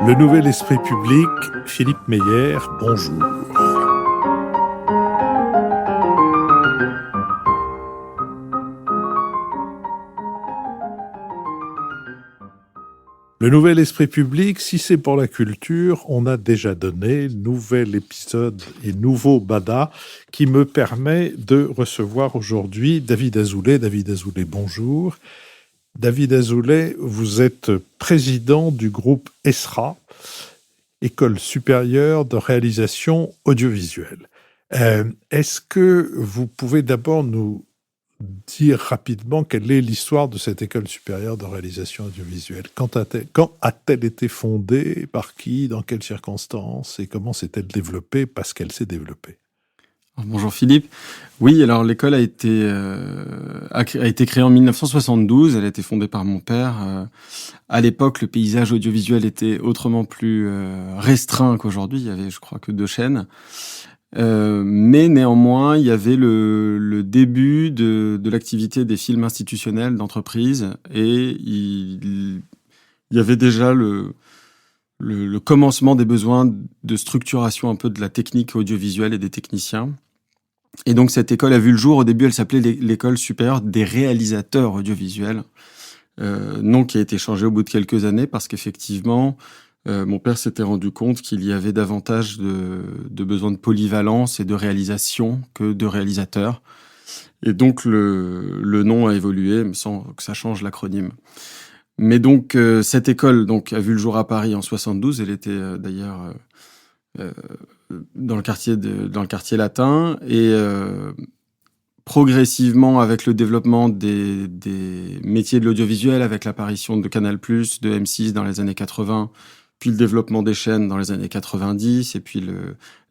Le Nouvel Esprit Public, Philippe Meyer, bonjour. Le Nouvel Esprit Public, si c'est pour la culture, on a déjà donné nouvel épisode et nouveau Bada qui me permet de recevoir aujourd'hui David Azoulay. David Azoulay, bonjour. David Azoulay, vous êtes président du groupe ESRA, École supérieure de réalisation audiovisuelle. Est-ce que vous pouvez d'abord nous dire rapidement quelle est l'histoire de cette École supérieure de réalisation audiovisuelle? Quand a-t-elle été fondée? Par qui? Dans quelles circonstances? Et comment s'est-elle développée? Parce qu'elle s'est développée. Bonjour Philippe. Oui, alors l'école a été créée en 1972. Elle a été fondée par mon père. À l'époque, le paysage audiovisuel était autrement plus restreint qu'aujourd'hui. Il y avait, je crois, que 2 chaînes. Mais néanmoins, il y avait le début de l'activité des films institutionnels d'entreprise et il y avait déjà le commencement des besoins de structuration un peu de la technique audiovisuelle et des techniciens. Et donc cette école a vu le jour. Au début, elle s'appelait l'École supérieure des réalisateurs audiovisuels, nom qui a été changé au bout de quelques années parce qu'effectivement, mon père s'était rendu compte qu'il y avait davantage de besoins de polyvalence et de réalisation que de réalisateurs. Et donc le nom a évolué, mais sans que ça change l'acronyme. Mais donc cette école a vu le jour à Paris en 72. Elle était d'ailleurs dans le quartier latin et progressivement avec le développement des métiers de l'audiovisuel, avec l'apparition de Canal+, de M6 dans les années 80, puis le développement des chaînes dans les années 90, et puis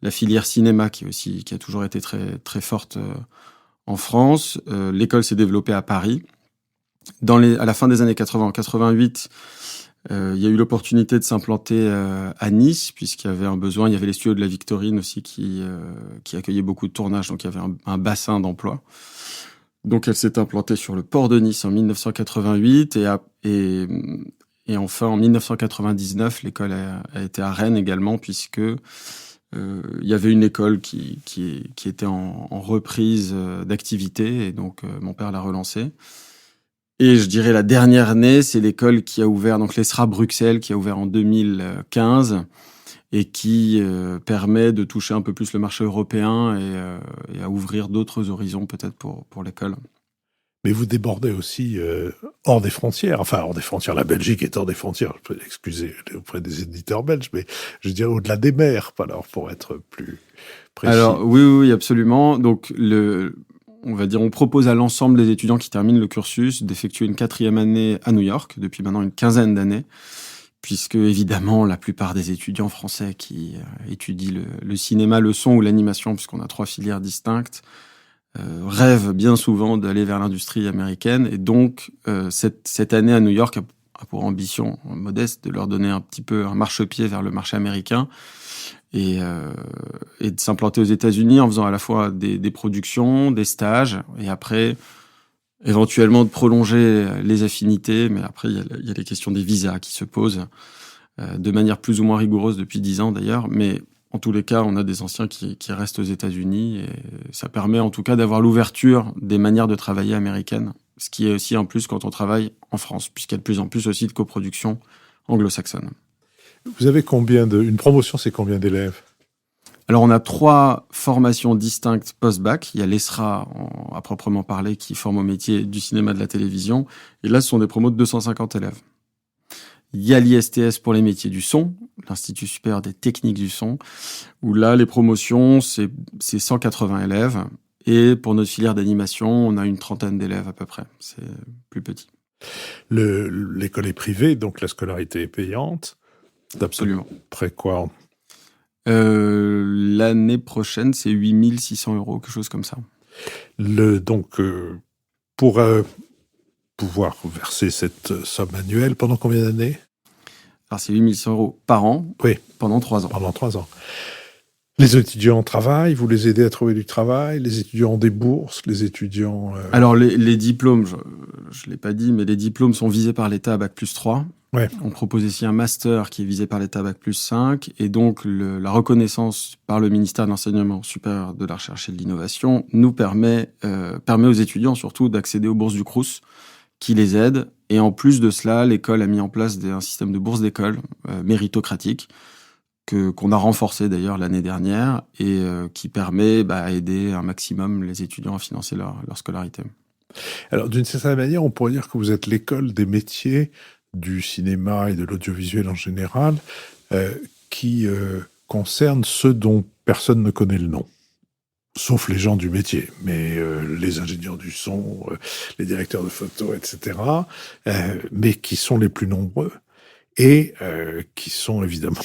la filière cinéma qui a toujours été très très forte en France. L'école s'est développée à Paris. À la fin des années 80, en 88, il y a eu l'opportunité de s'implanter à Nice, puisqu'il y avait un besoin. Il y avait les studios de la Victorine aussi qui accueillaient beaucoup de tournages, donc il y avait un bassin d'emploi. Donc elle s'est implantée sur le port de Nice en 1988 et enfin en 1999, l'école a été à Rennes également, puisque il y avait une école qui était en reprise d'activité, et donc mon père l'a relancée. Et je dirais la dernière année, c'est l'école qui a ouvert, donc l'ESRA Bruxelles, qui a ouvert en 2015 et qui permet de toucher un peu plus le marché européen et à ouvrir d'autres horizons peut-être pour l'école. Mais vous débordez aussi hors des frontières, la Belgique est hors des frontières, excusez auprès des éditeurs belges, mais je dirais au-delà des mers, alors pour être plus précis. Alors oui, absolument. Donc on propose à l'ensemble des étudiants qui terminent le cursus d'effectuer une 4e année à New York, depuis maintenant une 15aine d'années, puisque évidemment la plupart des étudiants français qui étudient le cinéma, le son ou l'animation, puisqu'on a 3 filières distinctes, rêvent bien souvent d'aller vers l'industrie américaine. Et donc cette année à New York a pour ambition modeste de leur donner un petit peu un marchepied vers le marché américain, et de s'implanter aux États-Unis en faisant à la fois des productions, des stages, et après, éventuellement, de prolonger les affinités. Mais après, il y a les questions des visas qui se posent de manière plus ou moins rigoureuse depuis 10 ans d'ailleurs. Mais en tous les cas, on a des anciens qui restent aux États-Unis, et ça permet en tout cas d'avoir l'ouverture des manières de travailler américaines, ce qui est aussi un plus quand on travaille en France, puisqu'il y a de plus en plus aussi de coproductions anglo-saxonnes. Vous avez une promotion, c'est combien d'élèves? Alors, on a 3 formations distinctes post-bac. Il y a l'ESRA, à proprement parler, qui forme au métier du cinéma, de la télévision. Et là, ce sont des promos de 250 élèves. Il y a l'ISTS pour les métiers du son, l'Institut supérieur des techniques du son, où là, les promotions, c'est 180 élèves. Et pour notre filière d'animation, on a une 30aine d'élèves à peu près. C'est plus petit. L'école est privée, donc la scolarité est payante. Absolument. Après quoi? L'année prochaine, c'est 8 600 €, quelque chose comme ça. Pour pouvoir verser cette somme annuelle, pendant combien d'années? Alors, c'est 8 100 € par an, oui, pendant 3 ans. Pendant 3 ans. Les étudiants travaillent, vous les aidez à trouver du travail, les étudiants ont des bourses, les étudiants... Alors, les diplômes, je ne l'ai pas dit, mais les diplômes sont visés par l'État à Bac+3. Ouais. On propose aussi un master qui est visé par l'État Bac+5, et donc la reconnaissance par le ministère de l'Enseignement supérieur, de la Recherche et de l'Innovation nous permet aux étudiants surtout d'accéder aux bourses du Crous qui les aident. Et en plus de cela, l'école a mis en place un système de bourses d'école méritocratique qu'on a renforcé d'ailleurs l'année dernière et qui permet à aider un maximum les étudiants à financer leur scolarité. Alors, d'une certaine manière, on pourrait dire que vous êtes l'école des métiers du cinéma et de l'audiovisuel en général, qui concerne ceux dont personne ne connaît le nom. Sauf les gens du métier, mais les ingénieurs du son, les directeurs de photo, etc., mais qui sont les plus nombreux et qui sont évidemment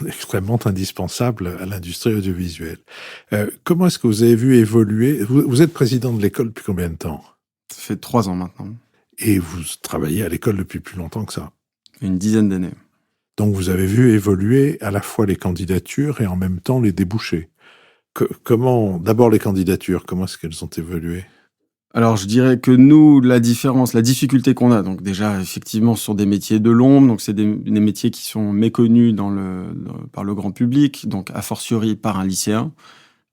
extrêmement indispensables à l'industrie audiovisuelle. Comment est-ce que vous avez vu évoluer? Vous êtes président de l'école depuis combien de temps? Ça fait 3 ans maintenant. Et vous travaillez à l'école depuis plus longtemps que ça? Une dizaine d'années. Donc vous avez vu évoluer à la fois les candidatures et en même temps les débouchés. Comment, d'abord les candidatures, comment est-ce qu'elles ont évolué? Alors je dirais que nous, la difficulté qu'on a, donc déjà effectivement ce sont des métiers de l'ombre, donc c'est des métiers qui sont méconnus par le grand public, donc a fortiori par un lycéen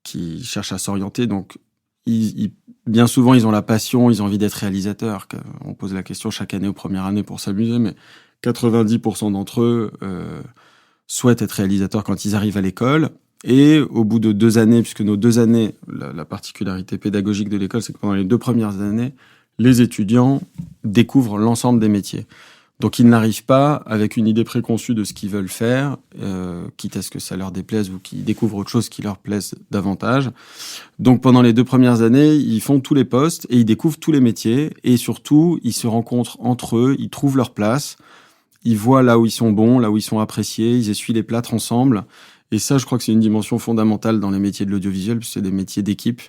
qui cherche à s'orienter. Donc bien souvent ils ont la passion, ils ont envie d'être réalisateurs. On pose la question chaque année aux premières années pour s'amuser, mais 90% d'entre eux souhaitent être réalisateurs quand ils arrivent à l'école. Et au bout de 2 années, puisque nos 2 années, la particularité pédagogique de l'école, c'est que pendant les 2 premières années, les étudiants découvrent l'ensemble des métiers. Donc ils n'arrivent pas avec une idée préconçue de ce qu'ils veulent faire, quitte à ce que ça leur déplaise ou qu'ils découvrent autre chose qui leur plaise davantage. Donc pendant les 2 premières années, ils font tous les postes et ils découvrent tous les métiers. Et surtout, ils se rencontrent entre eux, ils trouvent leur place, ils voient là où ils sont bons, là où ils sont appréciés, ils essuient les plâtres ensemble. Et ça, je crois que c'est une dimension fondamentale dans les métiers de l'audiovisuel, puisque c'est des métiers d'équipe.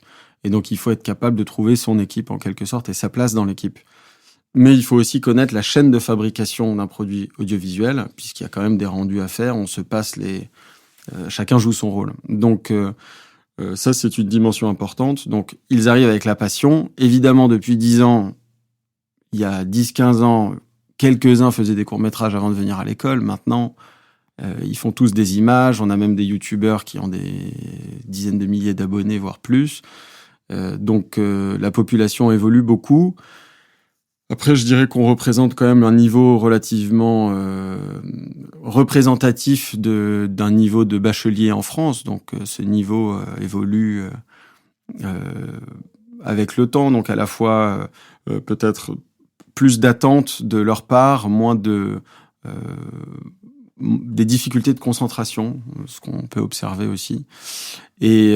Et donc, il faut être capable de trouver son équipe, en quelque sorte, et sa place dans l'équipe. Mais il faut aussi connaître la chaîne de fabrication d'un produit audiovisuel, puisqu'il y a quand même des rendus à faire. On se passe chacun joue son rôle. Donc, ça, c'est une dimension importante. Donc, ils arrivent avec la passion. Évidemment, depuis 10 ans, il y a 10-15 ans, quelques-uns faisaient des courts-métrages avant de venir à l'école. Maintenant, ils font tous des images. On a même des youtubeurs qui ont des dizaines de milliers d'abonnés, voire plus. Donc, la population évolue beaucoup. Après, je dirais qu'on représente quand même un niveau relativement représentatif d'un niveau de bachelier en France. Donc, ce niveau évolue avec le temps. Donc, à la fois, peut-être plus d'attentes de leur part, moins des difficultés de concentration, ce qu'on peut observer aussi. Et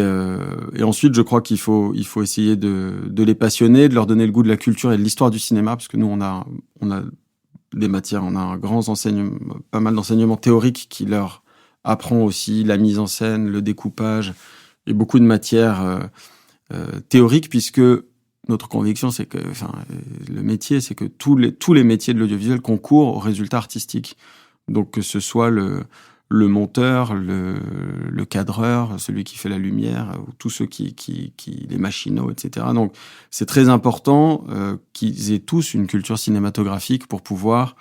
ensuite, je crois qu'il faut essayer de les passionner, de leur donner le goût de la culture et de l'histoire du cinéma, parce que nous, on a des matières, on a pas mal d'enseignements théoriques qui leur apprend aussi la mise en scène, le découpage, et beaucoup de matières théoriques, puisque notre conviction, c'est que, le métier, c'est que tous les métiers de l'audiovisuel concourent au résultat artistique. Donc, que ce soit le monteur, le cadreur, celui qui fait la lumière, ou tous ceux les machinaux, etc. Donc, c'est très important qu'ils aient tous une culture cinématographique pour pouvoir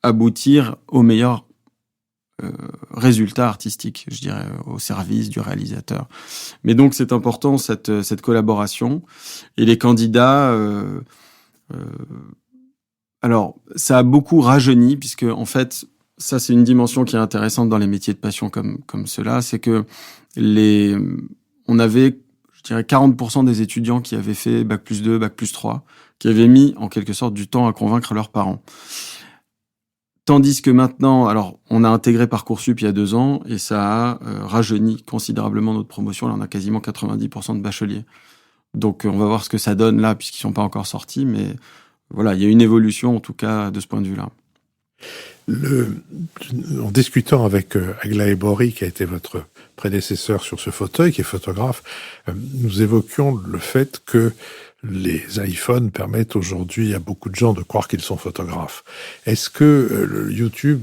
aboutir au meilleur résultat artistique, je dirais, au service du réalisateur. Mais donc, c'est important, cette collaboration. Et les candidats... alors, ça a beaucoup rajeuni, puisque, en fait, ça, c'est une dimension qui est intéressante dans les métiers de passion comme cela, c'est que on avait, je dirais, 40% des étudiants qui avaient fait Bac+2, Bac+3, qui avaient mis, en quelque sorte, du temps à convaincre leurs parents. Tandis que maintenant, alors, on a intégré Parcoursup il y a 2 ans, et ça a rajeuni considérablement notre promotion. Là, on a quasiment 90% de bacheliers. Donc, on va voir ce que ça donne là, puisqu'ils sont pas encore sortis, mais voilà, il y a une évolution, en tout cas, de ce point de vue-là. En discutant avec Aglaé Bory, qui a été votre prédécesseur sur ce fauteuil, qui est photographe, nous évoquions le fait que les iPhones permettent aujourd'hui à beaucoup de gens de croire qu'ils sont photographes. Est-ce que le YouTube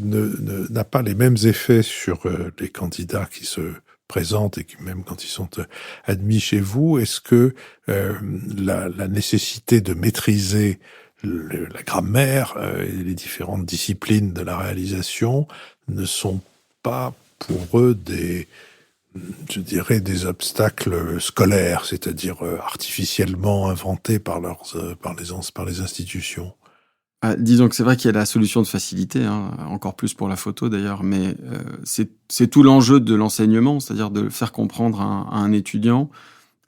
n'a pas les mêmes effets sur les candidats qui se présentent et qui, même quand ils sont admis chez vous, est-ce que la nécessité de maîtriser la grammaire et les différentes disciplines de la réalisation ne sont pas pour eux des obstacles scolaires, c'est-à-dire artificiellement inventés par les institutions. Disons que c'est vrai qu'il y a la solution de facilité, hein, encore plus pour la photo d'ailleurs, mais c'est tout l'enjeu de l'enseignement, c'est-à-dire de faire comprendre à un étudiant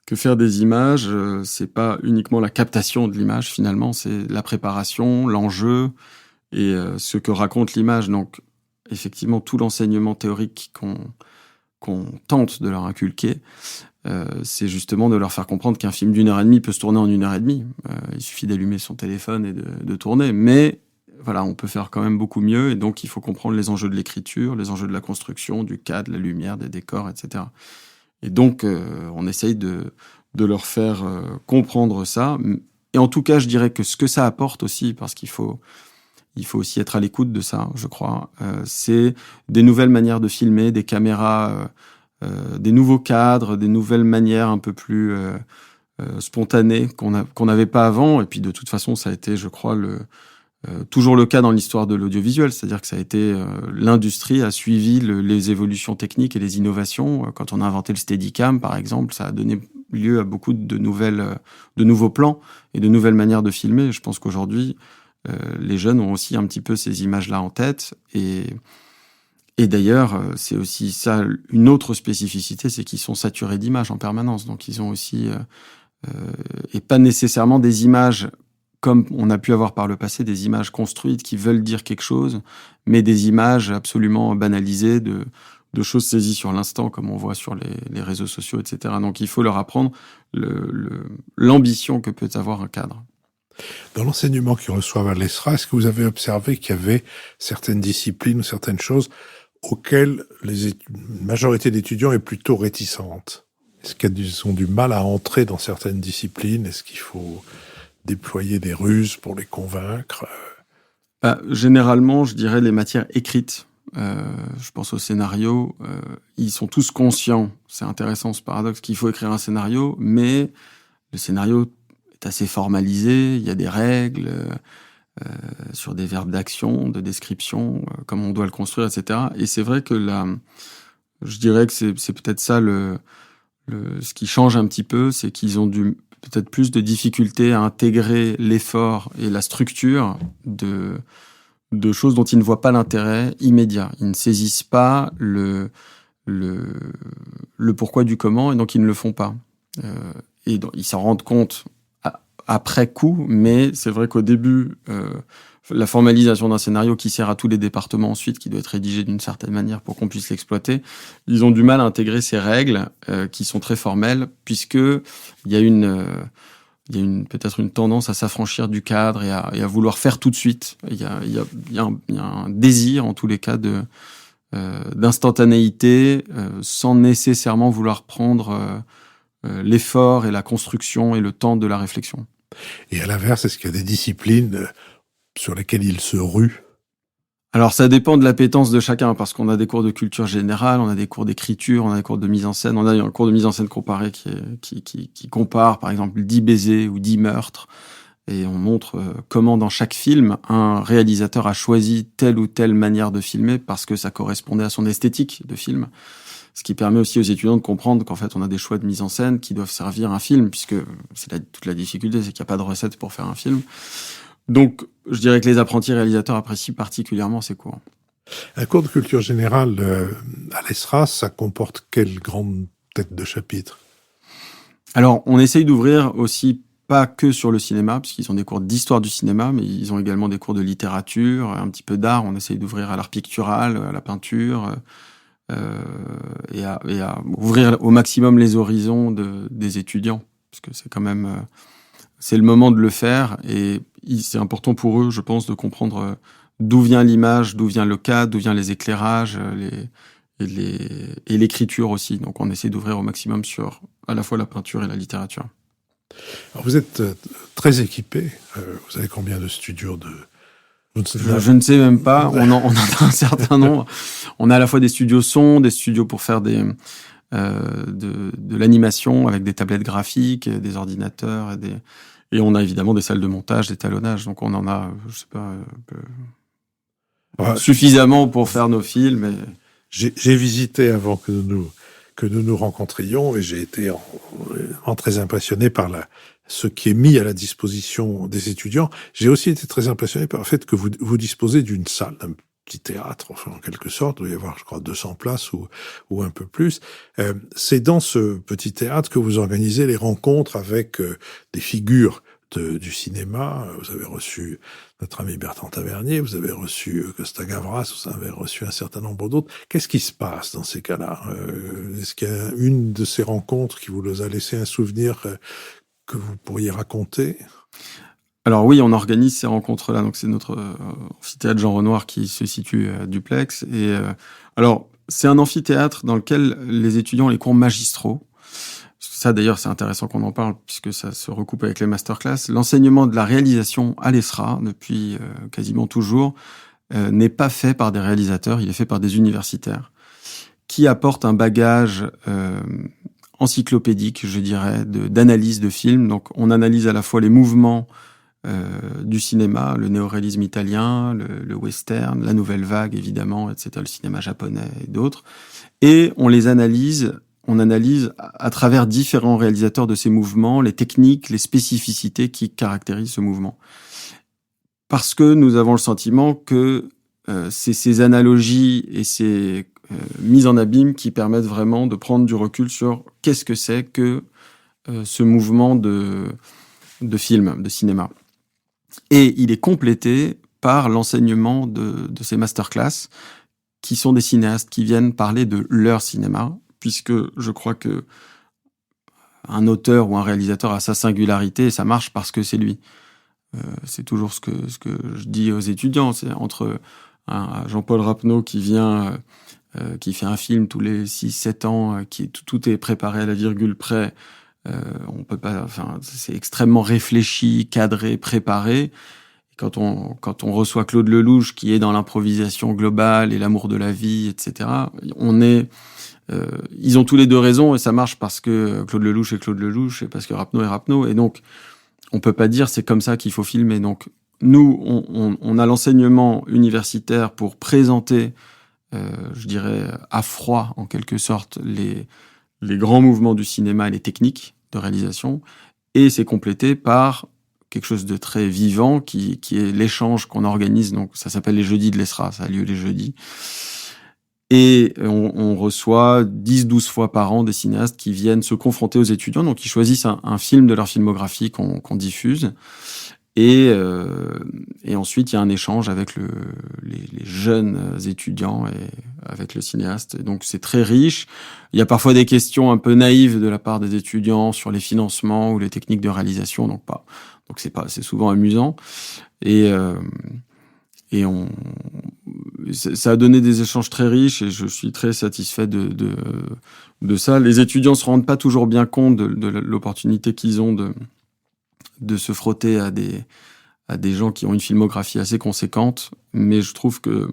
que faire des images, c'est pas uniquement la captation de l'image finalement, c'est la préparation, l'enjeu et ce que raconte l'image. Donc effectivement, tout l'enseignement théorique qu'on tente de leur inculquer, c'est justement de leur faire comprendre qu'un film d'1h30 peut se tourner en 1h30. Il suffit d'allumer son téléphone et de tourner. Mais voilà, on peut faire quand même beaucoup mieux. Et donc, il faut comprendre les enjeux de l'écriture, les enjeux de la construction, du cadre, de la lumière, des décors, etc. Et donc, on essaye de leur faire comprendre ça. Et en tout cas, je dirais que ce que ça apporte aussi, parce qu'il faut aussi être à l'écoute de ça, je crois, c'est des nouvelles manières de filmer, des caméras... des nouveaux cadres, des nouvelles manières un peu plus spontanées qu'on n'avait pas avant. Et puis de toute façon, ça a été, je crois, toujours le cas dans l'histoire de l'audiovisuel. C'est-à-dire que ça a été l'industrie a suivi les évolutions techniques et les innovations. Quand on a inventé le Steadicam, par exemple, ça a donné lieu à beaucoup de nouveaux plans et de nouvelles manières de filmer. Je pense qu'aujourd'hui, les jeunes ont aussi un petit peu ces images-là en tête et d'ailleurs, c'est aussi ça, une autre spécificité, c'est qu'ils sont saturés d'images en permanence. Donc, ils ont aussi, et pas nécessairement des images comme on a pu avoir par le passé, des images construites qui veulent dire quelque chose, mais des images absolument banalisées de choses saisies sur l'instant, comme on voit sur les réseaux sociaux, etc. Donc, il faut leur apprendre l'ambition que peut avoir un cadre. Dans l'enseignement qu'ils reçoivent à l'ESRA, est-ce que vous avez observé qu'il y avait certaines disciplines ou certaines choses auxquelles la majorité d'étudiants est plutôt réticente? Est-ce qu'ils ont du mal à entrer dans certaines disciplines? Est-ce qu'il faut déployer des ruses pour les convaincre? Généralement, je dirais les matières écrites. Je pense au scénario. Ils sont tous conscients, c'est intéressant ce paradoxe, qu'il faut écrire un scénario, mais le scénario est assez formalisé, il y a des règles sur des verbes d'action, de description, comment on doit le construire, etc. Et c'est vrai que je dirais que c'est peut-être ça ce qui change un petit peu, c'est qu'ils ont peut-être plus de difficultés à intégrer l'effort et la structure de choses dont ils ne voient pas l'intérêt immédiat. Ils ne saisissent pas le pourquoi du comment, et donc ils ne le font pas. Et donc, ils s'en rendent compte après coup, mais c'est vrai qu'au début, la formalisation d'un scénario qui sert à tous les départements ensuite, qui doit être rédigé d'une certaine manière pour qu'on puisse l'exploiter, ils ont du mal à intégrer ces règles qui sont très formelles, puisque il y a peut-être une tendance à s'affranchir du cadre et à vouloir faire tout de suite. Il y a un désir, en tous les cas, d'instantanéité, sans nécessairement vouloir prendre l'effort et la construction et le temps de la réflexion. Et à l'inverse, est-ce qu'il y a des disciplines sur lesquelles ils se ruent? Alors, ça dépend de l'appétence de chacun, parce qu'on a des cours de culture générale, on a des cours d'écriture, on a des cours de mise en scène. On a un cours de mise en scène comparé qui compare, par exemple, 10 baisers ou 10 meurtres. Et on montre comment, dans chaque film, un réalisateur a choisi telle ou telle manière de filmer parce que ça correspondait à son esthétique de film. Ce qui permet aussi aux étudiants de comprendre qu'en fait, on a des choix de mise en scène qui doivent servir un film, puisque toute la difficulté, c'est qu'il n'y a pas de recette pour faire un film. Donc, je dirais que les apprentis réalisateurs apprécient particulièrement ces cours. Un cours de culture générale à l'ESRA, ça comporte quelle grande tête de chapitre? Alors, on essaye d'ouvrir aussi pas que sur le cinéma, puisqu'ils ont des cours d'histoire du cinéma, mais ils ont également des cours de littérature, un petit peu d'art. On essaye d'ouvrir à l'art pictural, à la peinture, et à ouvrir au maximum les horizons des étudiants, parce que c'est quand même c'est le moment de le faire, et c'est important pour eux, je pense, de comprendre d'où vient l'image, d'où vient le cadre, d'où viennent les éclairages, et l'écriture aussi. Donc on essaie d'ouvrir au maximum sur à la fois la peinture et la littérature. Alors vous êtes très équipé. Vous avez combien de studios Je ne sais même pas. On en a un certain nombre. On a à la fois des studios son, des studios pour faire de l'animation avec des tablettes graphiques, des ordinateurs Et on a évidemment des salles de montage, d'étalonnage. Donc on en a, je sais pas, suffisamment pour faire nos films. Et... J'ai visité avant que nous nous rencontrions et j'ai été très impressionné par ce qui est mis à la disposition des étudiants. J'ai aussi été très impressionné par le fait que vous disposez d'une salle, d'un petit théâtre, enfin, en quelque sorte. Il doit y avoir, je crois, 200 places ou un peu plus. C'est dans ce petit théâtre que vous organisez les rencontres avec des figures du cinéma. Vous avez reçu notre ami Bertrand Tavernier, vous avez reçu Costa Gavras, vous avez reçu un certain nombre d'autres. Qu'est-ce qui se passe dans ces cas-là? Est-ce qu'il y a une de ces rencontres qui vous a laissé un souvenir que vous pourriez raconter? Alors oui, on organise ces rencontres-là. Donc c'est notre amphithéâtre Jean Renoir qui se situe à Duplex. Et alors c'est un amphithéâtre dans lequel les étudiants ont les cours magistraux. Ça d'ailleurs c'est intéressant qu'on en parle puisque ça se recoupe avec les masterclass. L'enseignement de la réalisation à l'ESRA depuis quasiment toujours n'est pas fait par des réalisateurs, il est fait par des universitaires qui apportent un bagage encyclopédique, je dirais, d'analyse de films. Donc on analyse à la fois les mouvements du cinéma, le néoréalisme italien, le western, la nouvelle vague évidemment, etc., le cinéma japonais et d'autres. Et on analyse à travers différents réalisateurs de ces mouvements, les techniques, les spécificités qui caractérisent ce mouvement. Parce que nous avons le sentiment que c'est ces analogies et ces mises en abîme qui permettent vraiment de prendre du recul sur qu'est-ce que c'est que ce mouvement de film, de cinéma. Et il est complété par l'enseignement de ces masterclass qui sont des cinéastes qui viennent parler de leur cinéma, puisque je crois que un auteur ou un réalisateur a sa singularité et ça marche parce que c'est lui. C'est toujours ce que je dis aux étudiants. C'est entre un Jean-Paul Rapneau qui vient, qui fait un film tous les 6-7 ans, tout est préparé à la virgule près. On peut pas, enfin, c'est extrêmement réfléchi, cadré, préparé. Quand on reçoit Claude Lelouch qui est dans l'improvisation globale et l'amour de la vie, etc. Ils ont tous les deux raison et ça marche parce que Claude Lelouch est Claude Lelouch et parce que Rapneau est Rapneau. Et donc, on peut pas dire c'est comme ça qu'il faut filmer. Donc, nous, on a l'enseignement universitaire pour présenter, je dirais, à froid, en quelque sorte, les grands mouvements du cinéma et les techniques de réalisation. Et c'est complété par quelque chose de très vivant qui est l'échange qu'on organise. Donc, ça s'appelle les jeudis de l'ESRA. Ça a lieu les jeudis. Et on reçoit 10-12 fois par an des cinéastes qui viennent se confronter aux étudiants. Donc, ils choisissent un film de leur filmographie qu'on diffuse. Et ensuite, il y a un échange avec les jeunes étudiants et avec le cinéaste. Et donc, c'est très riche. Il y a parfois des questions un peu naïves de la part des étudiants sur les financements ou les techniques de réalisation. Donc c'est souvent amusant. Et ça a donné des échanges très riches et je suis très satisfait de ça. Les étudiants se rendent pas toujours bien compte de l'opportunité qu'ils ont de se frotter à des gens qui ont une filmographie assez conséquente, mais je trouve que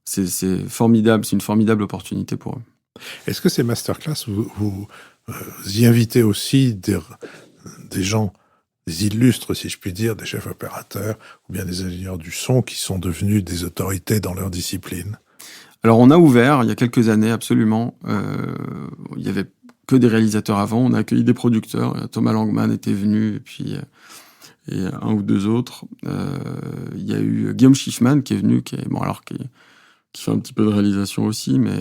c'est formidable, c'est une formidable opportunité pour eux. Est-ce que ces masterclass, vous y invitez aussi des gens, des illustres, si je puis dire, des chefs opérateurs ou bien des ingénieurs du son qui sont devenus des autorités dans leur discipline? Alors on a ouvert il y a quelques années, absolument. Il y avait que des réalisateurs avant, on a accueilli des producteurs. Thomas Langman était venu et puis et un ou deux autres. Il y a eu Guillaume Schiffman qui est venu, qui fait un petit peu de réalisation aussi, mais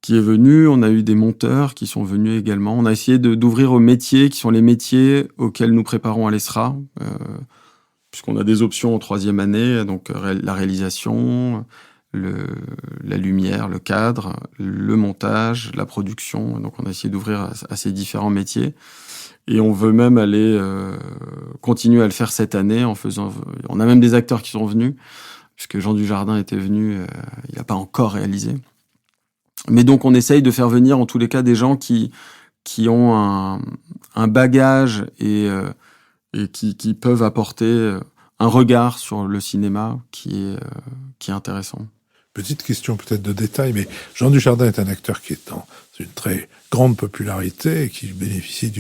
qui est venu. On a eu des monteurs qui sont venus également. On a essayé d'ouvrir aux métiers qui sont les métiers auxquels nous préparons à l'ESRA, puisqu'on a des options en troisième année, donc la réalisation, la lumière, le cadre, le montage, la production. Donc on a essayé d'ouvrir à ces différents métiers. Et on veut même aller continuer à le faire cette année en faisant... On a même des acteurs qui sont venus, puisque Jean Dujardin était venu, il n'a pas encore réalisé. Mais donc on essaye de faire venir en tous les cas des gens qui ont un bagage et qui peuvent apporter un regard sur le cinéma qui est intéressant. petite question peut-être de détail, mais Jean Dujardin est un acteur qui est dans une très grande popularité et qui bénéficie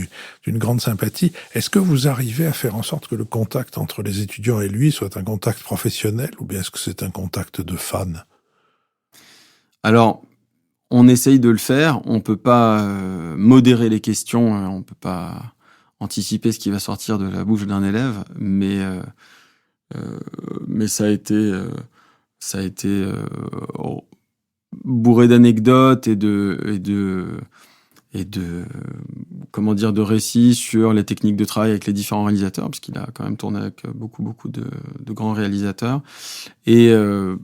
d'une grande sympathie. Est-ce que vous arrivez à faire en sorte que le contact entre les étudiants et lui soit un contact professionnel ou bien est-ce que c'est un contact de fans? Alors, on essaye de le faire. On peut pas modérer les questions. On peut pas anticiper ce qui va sortir de la bouche d'un élève, mais ça a été bourré d'anecdotes et de comment dire, de récits sur les techniques de travail avec les différents réalisateurs, parce qu'il a quand même tourné avec beaucoup de grands réalisateurs. Il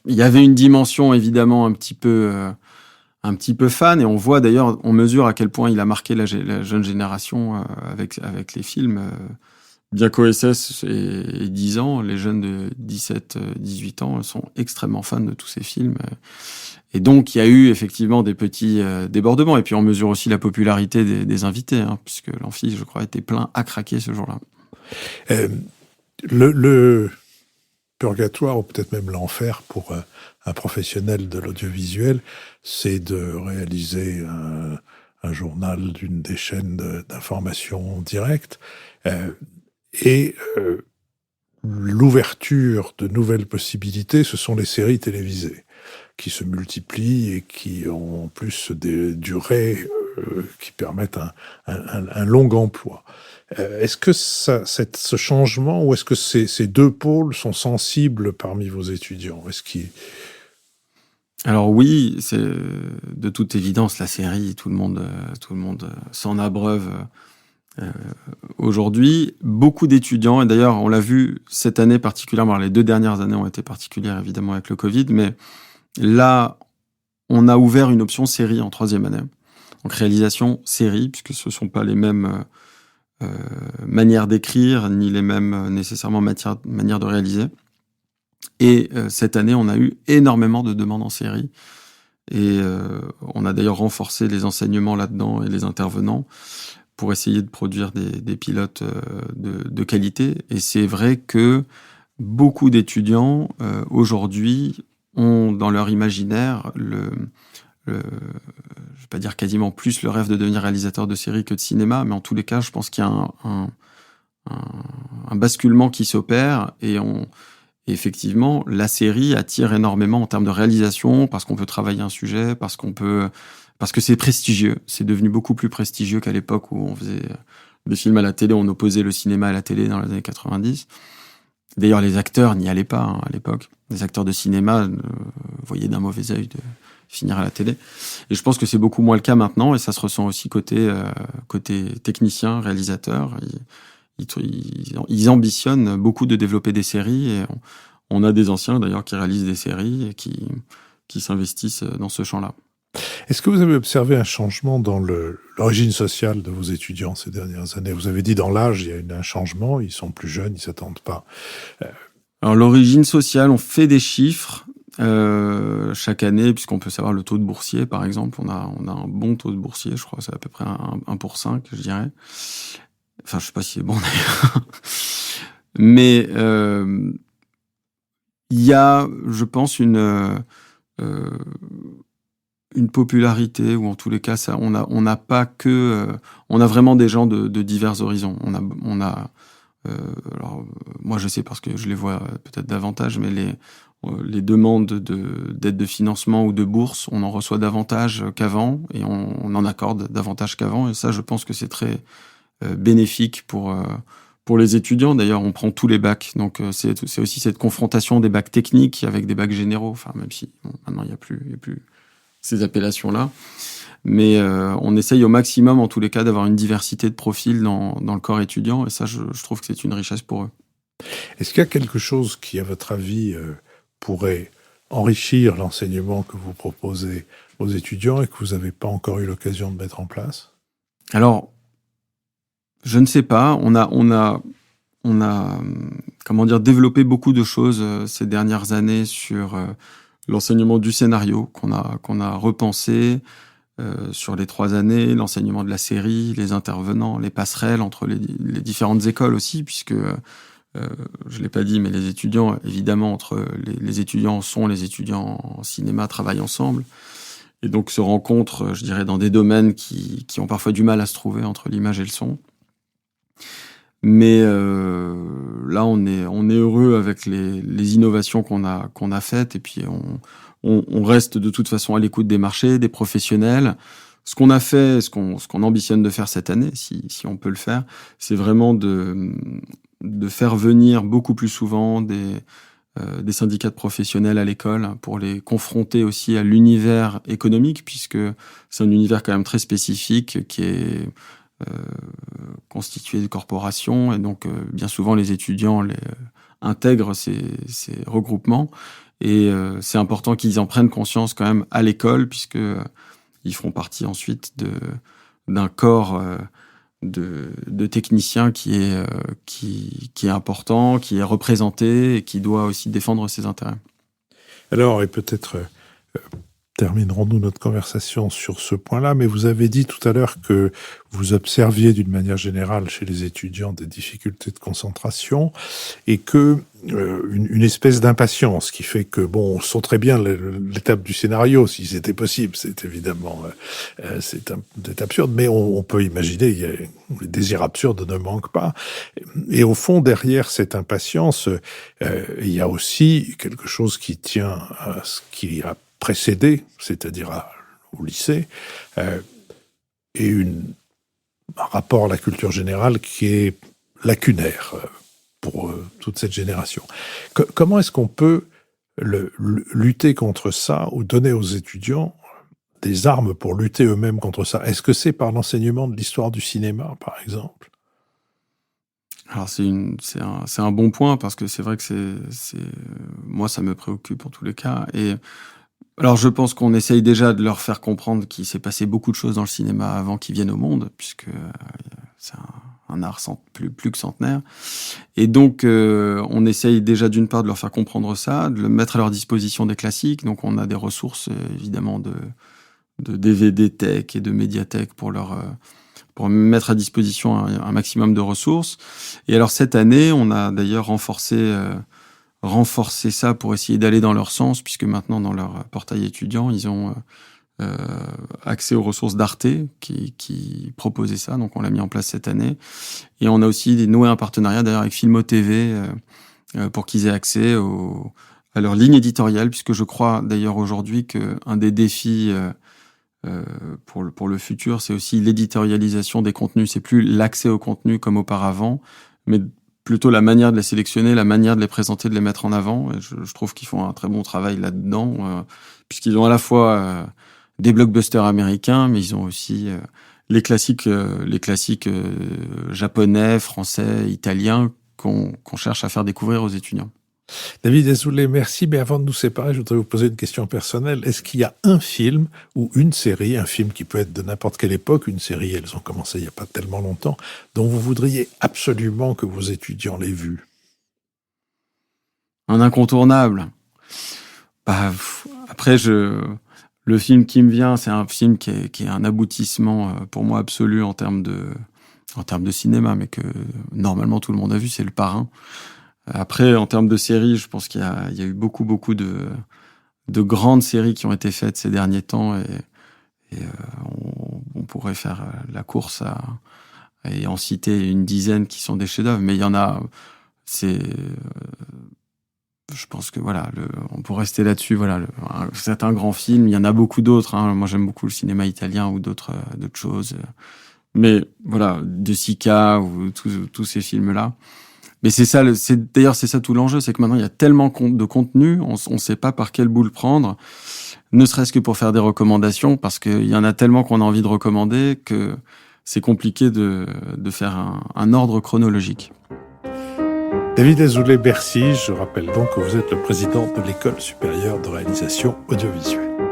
y avait une dimension évidemment un petit peu fan, et on voit d'ailleurs, on mesure à quel point il a marqué la jeune génération avec les films. Bien qu'OSS ait 10 ans, les jeunes de 17, 18 ans sont extrêmement fans de tous ces films. Et donc, il y a eu effectivement des petits débordements. Et puis, on mesure aussi la popularité des invités, hein, puisque l'amphi, je crois, était plein à craquer ce jour-là. Le purgatoire, ou peut-être même l'enfer pour un professionnel de l'audiovisuel, c'est de réaliser un journal d'une des chaînes d'information directe. L'ouverture de nouvelles possibilités, ce sont les séries télévisées qui se multiplient et qui ont en plus des durées qui permettent un long emploi. Est-ce que ce changement, ou est-ce que ces deux pôles sont sensibles parmi vos étudiants? Alors oui, c'est de toute évidence la série, tout le monde s'en abreuve. Aujourd'hui, beaucoup d'étudiants, et d'ailleurs on l'a vu cette année particulièrement, les 2 dernières années ont été particulières évidemment avec le Covid, mais là on a ouvert une option série en 3e année, donc réalisation série, puisque ce ne sont pas les mêmes manières d'écrire, ni les mêmes nécessairement manières de réaliser. Et cette année on a eu énormément de demandes en série, et on a d'ailleurs renforcé les enseignements là-dedans et les intervenants pour essayer de produire des pilotes de qualité. Et c'est vrai que beaucoup d'étudiants aujourd'hui ont dans leur imaginaire je vais pas dire quasiment plus le rêve de devenir réalisateur de série que de cinéma, mais en tous les cas, je pense qu'il y a un basculement qui s'opère, et effectivement, la série attire énormément en termes de réalisation, parce qu'on peut travailler un sujet, parce que c'est prestigieux. C'est devenu beaucoup plus prestigieux qu'à l'époque où on faisait des films à la télé, on opposait le cinéma à la télé dans les années 90. D'ailleurs, les acteurs n'y allaient pas à l'époque. Les acteurs de cinéma voyaient d'un mauvais œil de finir à la télé. Et je pense que c'est beaucoup moins le cas maintenant, et ça se ressent aussi côté technicien, réalisateur. Ils ambitionnent beaucoup de développer des séries, et on a des anciens d'ailleurs qui réalisent des séries et qui s'investissent dans ce champ-là. Est-ce que vous avez observé un changement dans l'origine sociale de vos étudiants ces dernières années? Vous avez dit dans l'âge, il y a un changement, ils sont plus jeunes, ils s'attendent pas. Alors l'origine sociale, on fait des chiffres chaque année, puisqu'on peut savoir le taux de boursiers, par exemple. On a un bon taux de boursiers, je crois, c'est à peu près 1 pour 5, je dirais. Enfin, je sais pas si c'est bon d'ailleurs. Mais il y a, je pense, une popularité, ou en tous les cas, ça, on n'a pas que, on a vraiment des gens de divers horizons. Alors, moi je sais parce que je les vois peut-être davantage, mais les demandes d'aide de financement ou de bourse, on en reçoit davantage qu'avant, et on en accorde davantage qu'avant, et ça, je pense que c'est très bénéfique pour les étudiants. D'ailleurs, on prend tous les bacs, donc c'est aussi cette confrontation des bacs techniques avec des bacs généraux, enfin, même si maintenant il n'y a plus ces appellations-là. Mais on essaye au maximum, en tous les cas, d'avoir une diversité de profils dans le corps étudiant, et ça, je trouve que c'est une richesse pour eux. Est-ce qu'il y a quelque chose qui, à votre avis, pourrait enrichir l'enseignement que vous proposez aux étudiants et que vous n'avez pas encore eu l'occasion de mettre en place? Alors, je ne sais pas. On a comment dire, développé beaucoup de choses ces dernières années sur l'enseignement du scénario qu'on a repensé sur les 3 années, l'enseignement de la série, les intervenants, les passerelles entre les différentes écoles aussi, puisque je l'ai pas dit, mais les étudiants, évidemment, entre les étudiants en son, les étudiants en cinéma travaillent ensemble. Et donc se rencontrent, je dirais, dans des domaines qui ont parfois du mal à se trouver entre l'image et le son. Mais là, on est heureux avec les innovations qu'on a faites, et puis on reste de toute façon à l'écoute des marchés, des professionnels. Ce qu'on a fait, ce qu'on ambitionne de faire cette année, si on peut le faire, c'est vraiment de faire venir beaucoup plus souvent des syndicats de professionnels à l'école pour les confronter aussi à l'univers économique, puisque c'est un univers quand même très spécifique qui est constitué de corporations, et donc bien souvent les étudiants intègrent ces regroupements, et c'est important qu'ils en prennent conscience quand même à l'école, puisque ils feront partie ensuite d'un corps de techniciens qui est important, qui est représenté et qui doit aussi défendre ses intérêts. Alors, et peut-être terminerons-nous notre conversation sur ce point-là, mais vous avez dit tout à l'heure que vous observiez d'une manière générale chez les étudiants des difficultés de concentration et que une espèce d'impatience qui fait que, bon, on sauterait bien l'étape du scénario si c'était possible. C'est évidemment c'est absurde, mais on peut imaginer, les désirs absurdes ne manquent pas. Et au fond, derrière cette impatience, il y a aussi quelque chose qui tient à ce qui a précédé, c'est-à-dire au lycée, et un rapport à la culture générale qui est lacunaire pour toute cette génération. Comment est-ce qu'on peut lutter contre ça ou donner aux étudiants des armes pour lutter eux-mêmes contre ça? Est-ce que c'est par l'enseignement de l'histoire du cinéma, par exemple? Alors c'est un bon point, parce que c'est vrai que moi ça me préoccupe en tous les cas. Et alors je pense qu'on essaye déjà de leur faire comprendre qu'il s'est passé beaucoup de choses dans le cinéma avant qu'ils viennent au monde, puisque c'est un art plus que centenaire. Et donc on essaye déjà d'une part de leur faire comprendre ça, de le mettre à leur disposition des classiques. Donc on a des ressources évidemment de DVD tech et de médiathèque pour mettre à disposition un maximum de ressources. Et alors cette année, on a d'ailleurs renforcé ça pour essayer d'aller dans leur sens, puisque maintenant dans leur portail étudiant, ils ont accès aux ressources d'Arte qui proposait ça, donc on l'a mis en place cette année. Et on a aussi noué un partenariat d'ailleurs avec Filmo TV pour qu'ils aient accès à leur ligne éditoriale, puisque je crois d'ailleurs aujourd'hui qu'un des défis pour le futur, c'est aussi l'éditorialisation des contenus. C'est plus l'accès aux contenus comme auparavant, mais plutôt la manière de les sélectionner, la manière de les présenter, de les mettre en avant. Et je trouve qu'ils font un très bon travail là-dedans, puisqu'ils ont à la fois des blockbusters américains, mais ils ont aussi les classiques japonais, français, italiens qu'on cherche à faire découvrir aux étudiants. David Azoulay, merci. Mais avant de nous séparer, je voudrais vous poser une question personnelle. Est-ce qu'il y a un film ou une série, un film qui peut être de n'importe quelle époque, une série, elles ont commencé il n'y a pas tellement longtemps, dont vous voudriez absolument que vos étudiants l'aient vu? Un incontournable. Après, le film qui me vient, c'est un film qui est un aboutissement pour moi absolu en termes de cinéma, mais que normalement tout le monde a vu, c'est Le Parrain. Après, en termes de séries, je pense qu'il y a eu beaucoup de grandes séries qui ont été faites ces derniers temps, et on pourrait faire la course et en citer une dizaine qui sont des chefs-d'œuvre, mais il y en a, je pense que voilà, on peut rester là-dessus. Voilà, c'est un grand film. Il y en a beaucoup d'autres. Moi, j'aime beaucoup le cinéma italien ou d'autres choses. Mais voilà, De Sica ou tous ces films-là. Mais d'ailleurs c'est ça tout l'enjeu, c'est que maintenant il y a tellement de contenu, on sait pas par quel bout le prendre, ne serait-ce que pour faire des recommandations, parce qu'il y en a tellement qu'on a envie de recommander que c'est compliqué de faire un ordre chronologique. David Azoulay, merci. Je rappelle donc que vous êtes le président de l'École supérieure de réalisation audiovisuelle.